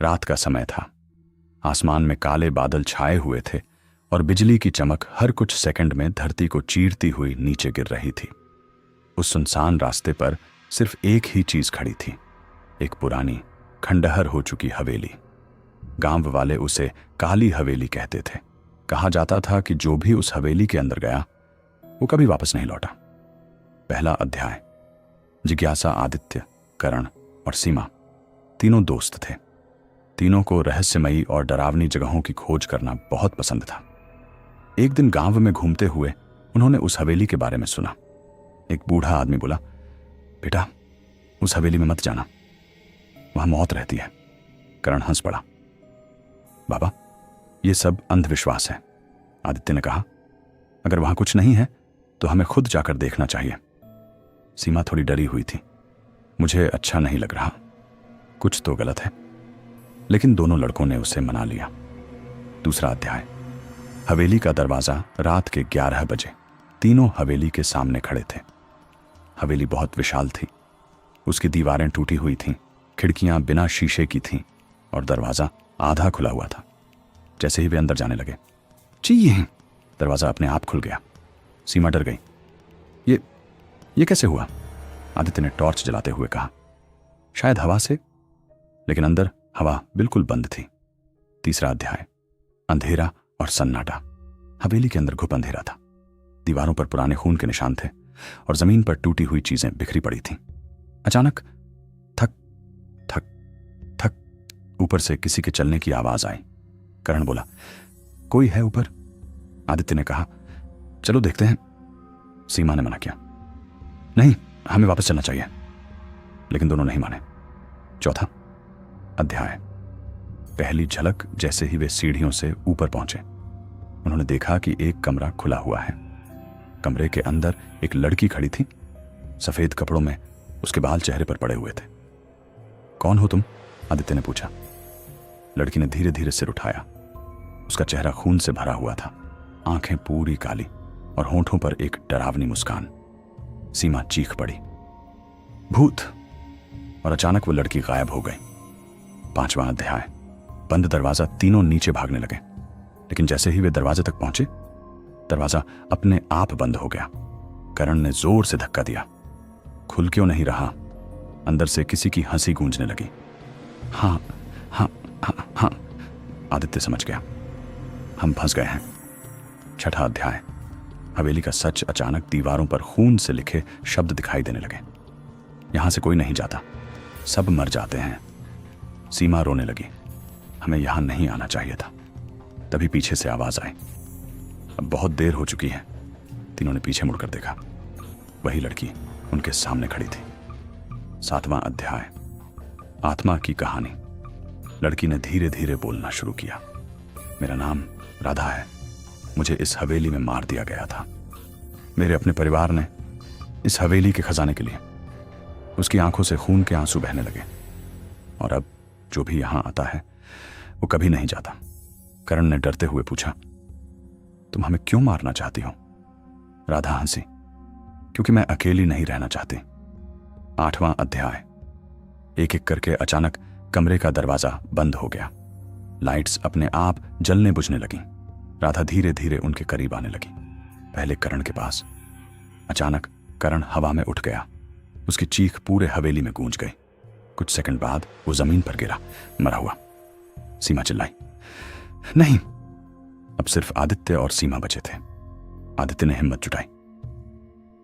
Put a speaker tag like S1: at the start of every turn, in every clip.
S1: रात का समय था। आसमान में काले बादल छाए हुए थे और बिजली की चमक हर कुछ सेकंड में धरती को चीरती हुई नीचे गिर रही थी। उस सुनसान रास्ते पर सिर्फ एक ही चीज खड़ी थी, एक पुरानी खंडहर हो चुकी हवेली। गांव वाले उसे काली हवेली कहते थे। कहा जाता था कि जो भी उस हवेली के अंदर गया वो कभी वापस नहीं लौटा। पहला अध्याय। जिज्ञासा, आदित्य, करण और सीमा तीनों दोस्त थे। तीनों को रहस्यमयी और डरावनी जगहों की खोज करना बहुत पसंद था। एक दिन गांव में घूमते हुए उन्होंने उस हवेली के बारे में सुना। एक बूढ़ा आदमी बोला, बेटा, उस हवेली में मत जाना, वहां मौत रहती है। करण हंस पड़ा। बाबा, ये सब अंधविश्वास है। आदित्य ने कहा, अगर वहां कुछ नहीं है तो हमें खुद जाकर देखना चाहिए। सीमा थोड़ी डरी हुई थी। मुझे अच्छा नहीं लग रहा, कुछ तो गलत है। लेकिन दोनों लड़कों ने उसे मना लिया। दूसरा अध्याय। हवेली का दरवाजा। रात के 11 बजे तीनों हवेली के सामने खड़े थे। हवेली बहुत विशाल थी। उसकी दीवारें टूटी हुई थीं, खिड़कियां बिना शीशे की थीं और दरवाजा आधा खुला हुआ था। जैसे ही वे अंदर जाने लगे, चाहिए, दरवाजा अपने आप खुल गया। सीमा डर गई। ये कैसे हुआ? आदित्य ने टॉर्च जलाते हुए कहा, शायद हवा से, लेकिन अंदर हवा बिल्कुल बंद थी। तीसरा अध्याय। अंधेरा और सन्नाटा। हवेली के अंदर घुप अंधेरा था। दीवारों पर पुराने खून के निशान थे और जमीन पर टूटी हुई चीजें बिखरी पड़ी थीं। अचानक थक थक थक ऊपर से किसी के चलने की आवाज आई। करण बोला, कोई है ऊपर? आदित्य ने कहा, चलो देखते हैं। सीमा ने मना किया, नहीं, हमें वापस चलना चाहिए। लेकिन दोनों नहीं माने। चौथा अध्याय। पहली झलक। जैसे ही वे सीढ़ियों से ऊपर पहुंचे, उन्होंने देखा कि एक कमरा खुला हुआ है। कमरे के अंदर एक लड़की खड़ी थी। सफेद कपड़ों में उसके बाल चेहरे पर पड़े हुए थे। कौन हो तुम? आदित्य ने पूछा। लड़की ने धीरे धीरे सिर उठाया। उसका चेहरा खून से भरा हुआ था, आंखें पूरी काली और होंठों पर एक डरावनी मुस्कान। सीमा चीख पड़ी, भूत! और अचानक वो लड़की गायब हो गई। पांचवां अध्याय। बंद दरवाजा। तीनों नीचे भागने लगे, लेकिन जैसे ही वे दरवाजे तक पहुंचे, दरवाजा अपने आप बंद हो गया। करण ने जोर से धक्का दिया। खुल क्यों नहीं रहा? अंदर से किसी की हंसी गूंजने लगी। हाँ हाँ हाँ हाँ, आदित्य समझ गया, हम फंस गए हैं। छठा अध्याय। हवेली का सच। अचानक दीवारों पर खून से लिखे शब्द दिखाई देने लगे। यहां से कोई नहीं जाता, सब मर जाते हैं। सीमा रोने लगी, हमें यहां नहीं आना चाहिए था। तभी पीछे से आवाज आई, अब बहुत देर हो चुकी है। तीनों ने पीछे मुड़कर देखा। वही लड़की उनके सामने खड़ी थी। सातवां अध्याय। आत्मा की कहानी। लड़की ने धीरे धीरे बोलना शुरू किया, मेरा नाम राधा है। मुझे इस हवेली में मार दिया गया था, मेरे अपने परिवार ने, इस हवेली के खजाने के लिए। उसकी आंखों से खून के आंसू बहने लगे। और अब जो भी यहां आता है वो कभी नहीं जाता। करण ने डरते हुए पूछा, तुम हमें क्यों मारना चाहती हो? राधा हंसी, क्योंकि मैं अकेली नहीं रहना चाहती। आठवां अध्याय। एक एक करके अचानक कमरे का दरवाजा बंद हो गया। लाइट्स अपने आप जलने बुझने लगीं। राधा धीरे धीरे उनके करीब आने लगी। पहले करण के पास। अचानक करण हवा में उठ गया। उसकी चीख पूरे हवेली में गूंज गई। कुछ सेकंड बाद वो जमीन पर गिरा, मरा हुआ। सीमा चिल्लाई, नहीं। अब सिर्फ आदित्य और सीमा बचे थे। आदित्य ने हिम्मत जुटाई,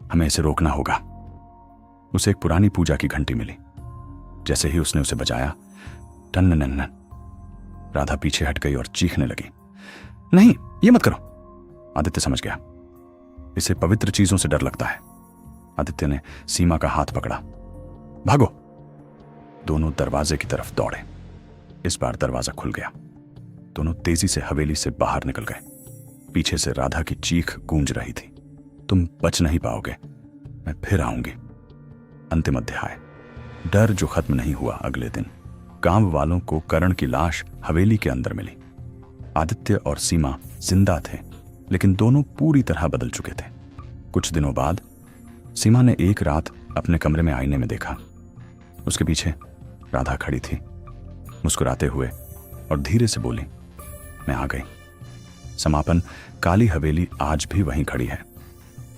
S1: हमें इसे रोकना होगा। उसे एक पुरानी पूजा की घंटी मिली। जैसे ही उसने उसे बजाया, टन नन, राधा पीछे हट गई और चीखने लगी, नहीं, ये मत करो। आदित्य समझ गया, इसे पवित्र चीजों से डर लगता है। आदित्य ने सीमा का हाथ पकड़ा, भागो। दोनों दरवाजे की तरफ दौड़े। इस बार दरवाजा खुल गया। दोनों तेजी से हवेली से बाहर निकल गए। पीछे से राधा की चीख गूंज रही थी, तुम बच नहीं पाओगे, मैं फिर आऊंगी। अंतिम अध्याय। डर जो खत्म नहीं हुआ। अगले दिन गांव वालों को करण की लाश हवेली के अंदर मिली। आदित्य और सीमा जिंदा थे, लेकिन दोनों पूरी तरह बदल चुके थे। कुछ दिनों बाद सीमा ने एक रात अपने कमरे में आईने में देखा। उसके पीछे राधा खड़ी थी। मुस्कुराते हुए और धीरे से बोली, मैं आ गई। समापन, काली हवेली आज भी वहीं खड़ी है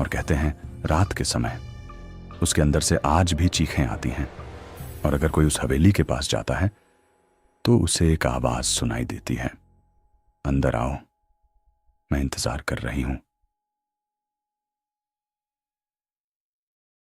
S1: और कहते हैं रात के समय उसके अंदर से आज भी चीखें आती हैं, और अगर कोई उस हवेली के पास जाता है तो उसे एक आवाज सुनाई देती है, अंदर आओ, मैं इंतजार कर रही हूं।